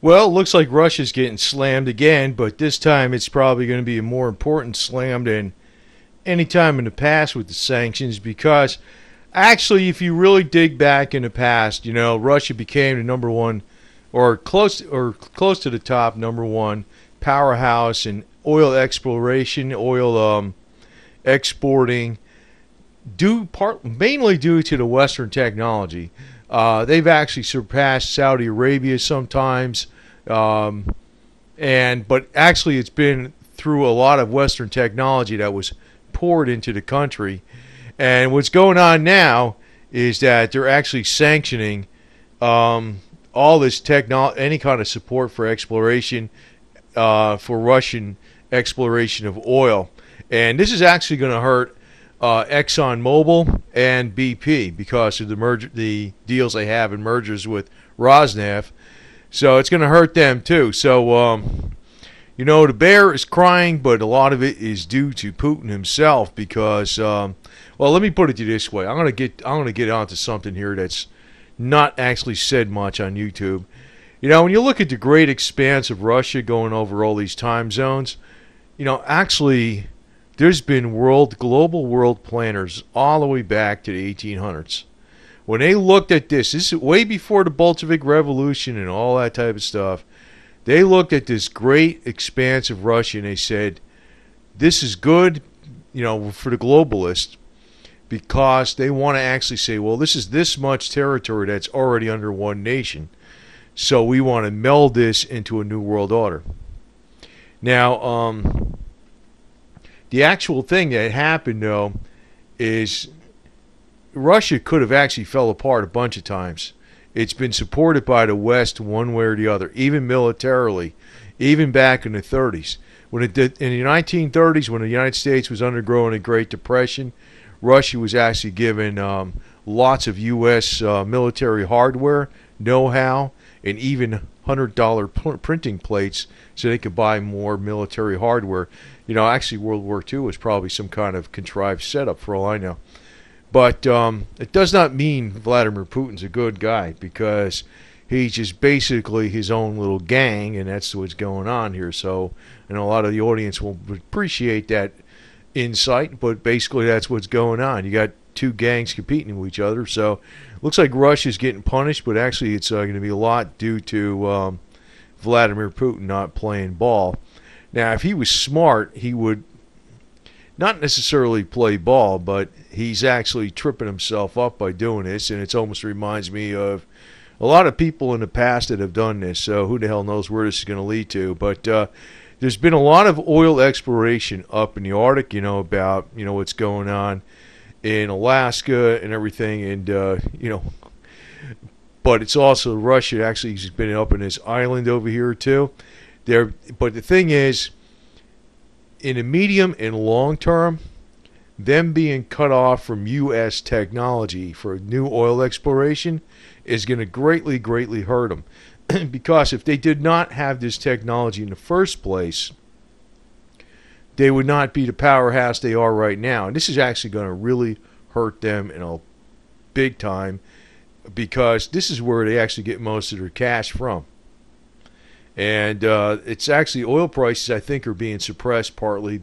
Well, it looks like Russia's getting slammed again, but this time it's probably going to be a more important slam than any time in the past with the sanctions because actually, if you really dig back in the past, Russia became the number one or close to the top number one powerhouse in oil exploration, oil exporting, mainly due to the Western technology. They've actually surpassed Saudi Arabia sometimes, um, but actually it's been through a lot of Western technology that was poured into the country. And what's going on now is that they're actually sanctioning all this technology, any kind of support for exploration, for Russian exploration of oil. And this is actually going to hurt ExxonMobil and BP because of the deals they have in mergers with Rosneft. So it's going to hurt them too. So the bear is crying, but a lot of it is due to Putin himself because, well, let me put it to you this way. I'm gonna get onto something here that's not actually said much on YouTube. When you look at the great expanse of Russia going over all these time zones, actually there's been global world planners all the way back to the 1800s. When they looked at this is way before the Bolshevik Revolution and all that type of stuff. They looked at this great expanse of Russia and they said, this is good, for the globalists because they want to actually say, well, this is this much territory that's already under one nation. So we want to meld this into a new world order. Now, the actual thing that happened, though, is Russia could have actually fell apart a bunch of times. It's been supported by the West one way or the other, even militarily, even back in the 30s. In the 1930s, when the United States was undergoing a Great Depression, Russia was actually given lots of U.S. Military hardware, know-how, and even $100 printing plates so they could buy more military hardware. Actually, World War II was probably some kind of contrived setup for all I know. But it does not mean Vladimir Putin's a good guy because he's just basically his own little gang, and that's what's going on here. So, a lot of the audience will appreciate that insight, but basically that's what's going on. You got two gangs competing with each other. So, it looks like Russia's getting punished, but actually it's going to be a lot due to Vladimir Putin not playing ball. Now, if he was smart, he would not necessarily play ball, but he's actually tripping himself up by doing this, and it almost reminds me of a lot of people in the past that have done this. So who the hell knows where this is going to lead to? But there's been a lot of oil exploration up in the Arctic, about what's going on in Alaska and everything, and but it's also Russia actually has been up in this island over here too. But the thing is, in the medium and long term, them being cut off from U.S. technology for new oil exploration is going to greatly, greatly hurt them. Because if they did not have this technology in the first place, they would not be the powerhouse they are right now. And this is actually going to really hurt them in a big time because this is where they actually get most of their cash from. And it's actually oil prices, I think, are being suppressed partly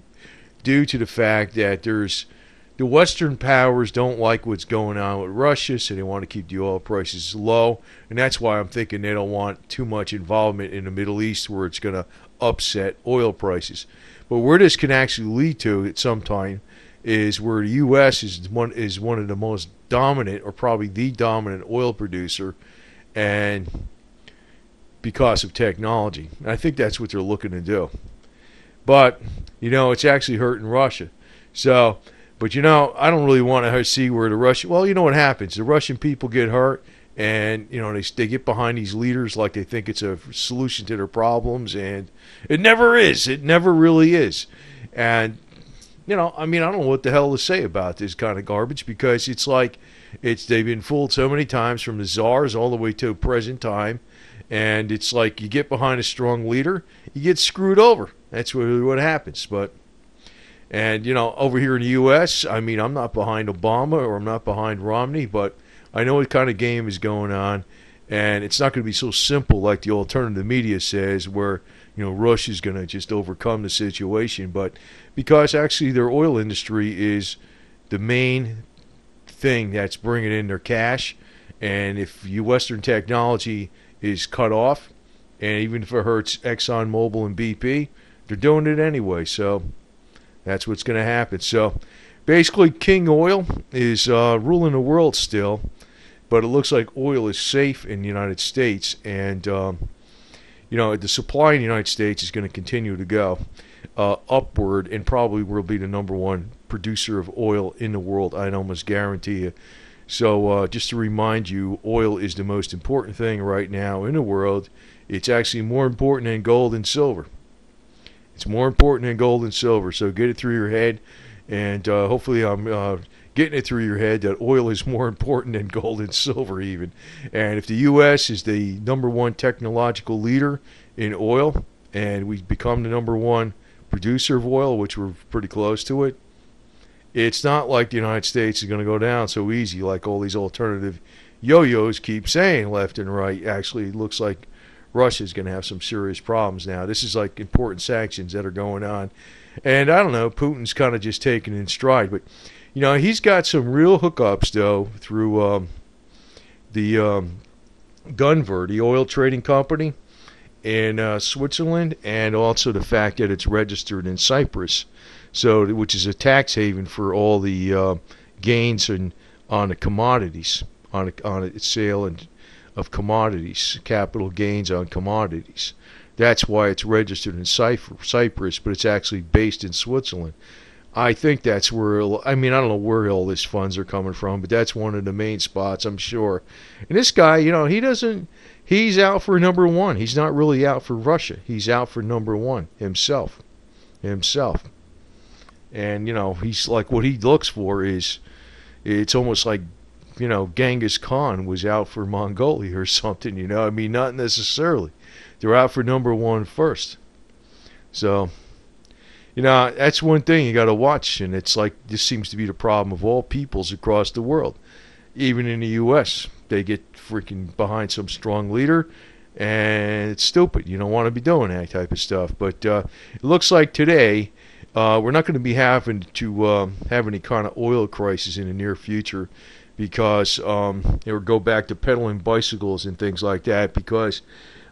due to the fact that the Western powers don't like what's going on with Russia, so they want to keep the oil prices low. And that's why I'm thinking they don't want too much involvement in the Middle East where it's going to upset oil prices. But where this can actually lead to at some time is where the U.S. is one of the most dominant, or probably the dominant oil producer, and because of technology. And I think that's what they're looking to do. But, it's actually hurting Russia. So, but, I don't really want to see where the Russian... Well, you know what happens. The Russian people get hurt, and, they get behind these leaders like they think it's a solution to their problems, and it never is. It never really is. And, I don't know what the hell to say about this kind of garbage because it's like they've been fooled so many times from the czars all the way to present time. And it's like you get behind a strong leader, you get screwed over. That's really what happens. And over here in the U.S., I'm not behind Obama or I'm not behind Romney, but I know what kind of game is going on. And it's not going to be so simple like the alternative media says, where Russia's going to just overcome the situation. But because actually their oil industry is the main thing that's bringing in their cash, and if Western technology is cut off, and even if it hurts ExxonMobil and BP, they're doing it anyway. So that's what's going to happen. So basically, King Oil is ruling the world still, but it looks like oil is safe in the United States, and the supply in the United States is going to continue to go upward, and probably will be the number one producer of oil in the world. I almost guarantee you. So just to remind you, oil is the most important thing right now in the world. It's actually more important than gold and silver. It's more important than gold and silver. So get it through your head, and hopefully I'm getting it through your head that oil is more important than gold and silver even. And if the U.S. is the number one technological leader in oil, and we become the number one producer of oil, which we're pretty close to it, it's not like the United States is going to go down so easy like all these alternative yo-yos keep saying left and right. Actually, it looks like Russia's going to have some serious problems now. This is like important sanctions that are going on. And I don't know, Putin's kind of just taking it in stride. But, he's got some real hookups, though, through the Gunvor, the oil trading company in Switzerland, and also the fact that it's registered in Cyprus, so which is a tax haven for all the gains on the commodities, on its sale of commodities, capital gains on commodities. That's why it's registered in Cyprus, but it's actually based in Switzerland. I think that's where, I don't know where all these funds are coming from, but that's one of the main spots, I'm sure. And this guy, he's out for number one. He's not really out for Russia. He's out for number one himself. And, he's like, what he looks for is, it's almost like, Genghis Khan was out for Mongolia or something, not necessarily. They're out for number one first. So, that's one thing you got to watch, and it's like this seems to be the problem of all peoples across the world. Even in the U.S., they get freaking behind some strong leader, and it's stupid. You don't want to be doing that type of stuff. But it looks like today we're not going to be having to have any kind of oil crisis in the near future, because they would go back to pedaling bicycles and things like that, because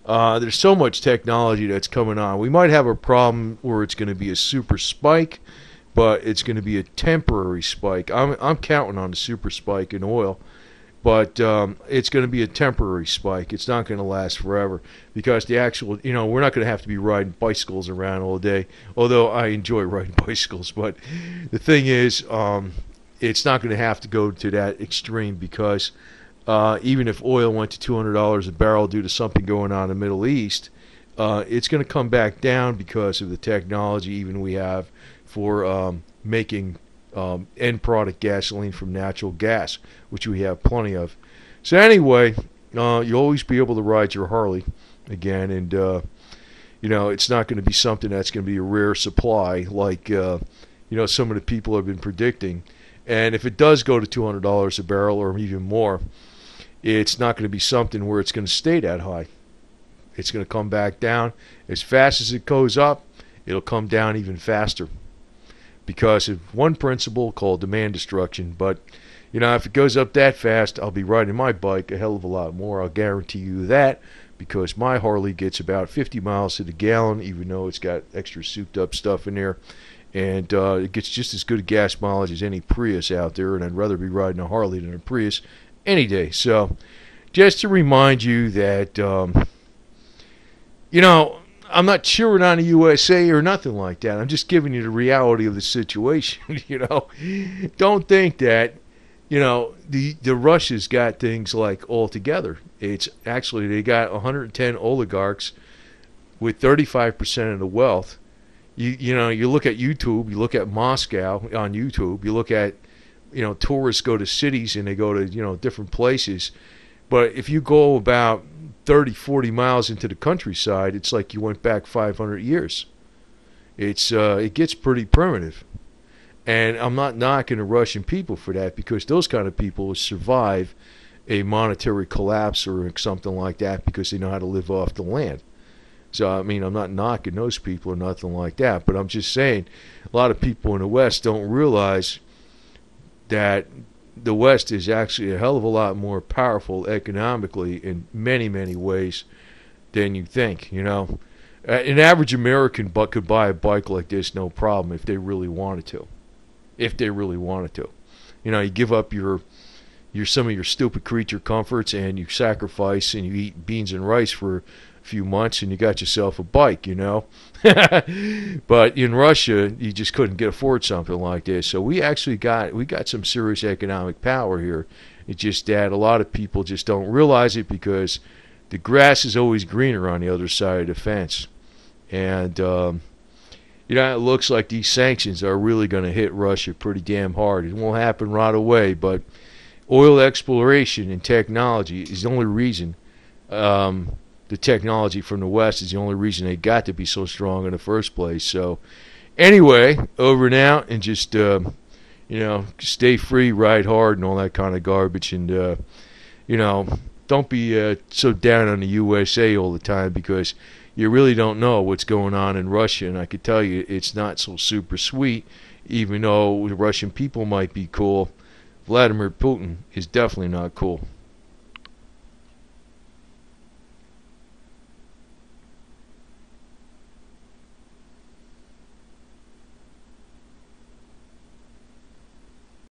there's so much technology that's coming on. We might have a problem where it's going to be a super spike, but it's going to be a temporary spike. I'm counting on the super spike in oil, but it's going to be a temporary spike. It's not going to last forever, because the actual, we're not going to have to be riding bicycles around all day, although I enjoy riding bicycles. But the thing is, it's not going to have to go to that extreme, because even if oil went to $200 a barrel due to something going on in the Middle East, it's going to come back down because of the technology even we have for making end product gasoline from natural gas, which we have plenty of. So anyway, you'll always be able to ride your Harley again, and it's not going to be something that's going to be a rare supply like some of the people have been predicting. And if it does go to $200 a barrel or even more, it's not going to be something where it's going to stay that high. It's going to come back down. As fast as it goes up, it'll come down even faster, because of one principle called demand destruction. But, if it goes up that fast, I'll be riding my bike a hell of a lot more. I'll guarantee you that, because my Harley gets about 50 miles to the gallon, even though it's got extra souped up stuff in there. And it gets just as good a gas mileage as any Prius out there, and I'd rather be riding a Harley than a Prius any day. So, just to remind you that, I'm not cheering on the USA or nothing like that. I'm just giving you the reality of the situation. Don't think that, the Russia's got things like all together. It's actually, they got 110 oligarchs with 35% of the wealth. You look at YouTube, you look at Moscow on YouTube, you look at, tourists go to cities and they go to, different places. But if you go about 30, 40 miles into the countryside, it's like you went back 500 years. It gets pretty primitive. And I'm not knocking the Russian people for that, because those kind of people survive a monetary collapse or something like that because they know how to live off the land. So, I mean, I'm not knocking those people or nothing like that, but I'm just saying a lot of people in the West don't realize that the West is actually a hell of a lot more powerful economically in many, many ways than you think, you know. An average American could buy a bike like this no problem if they really wanted to. If they really wanted to. You know, you give up your some of your stupid creature comforts and you sacrifice and you eat beans and rice for a few months and you got yourself a bike, you know. But in Russia, you just couldn't afford something like this. So we got some serious economic power here. It's just that a lot of people just don't realize it because the grass is always greener on the other side of the fence. And you know, it looks like these sanctions are really going to hit Russia pretty damn hard. It won't happen right away, but oil exploration and technology is the only reason. The technology from the West is the only reason they got to be so strong in the first place. So, anyway, over and out, and just you know, stay free, ride hard, and all that kind of garbage. And you know, don't be so down on the USA all the time because you really don't know what's going on in Russia. And I could tell you, it's not so super sweet. Even though the Russian people might be cool, Vladimir Putin is definitely not cool.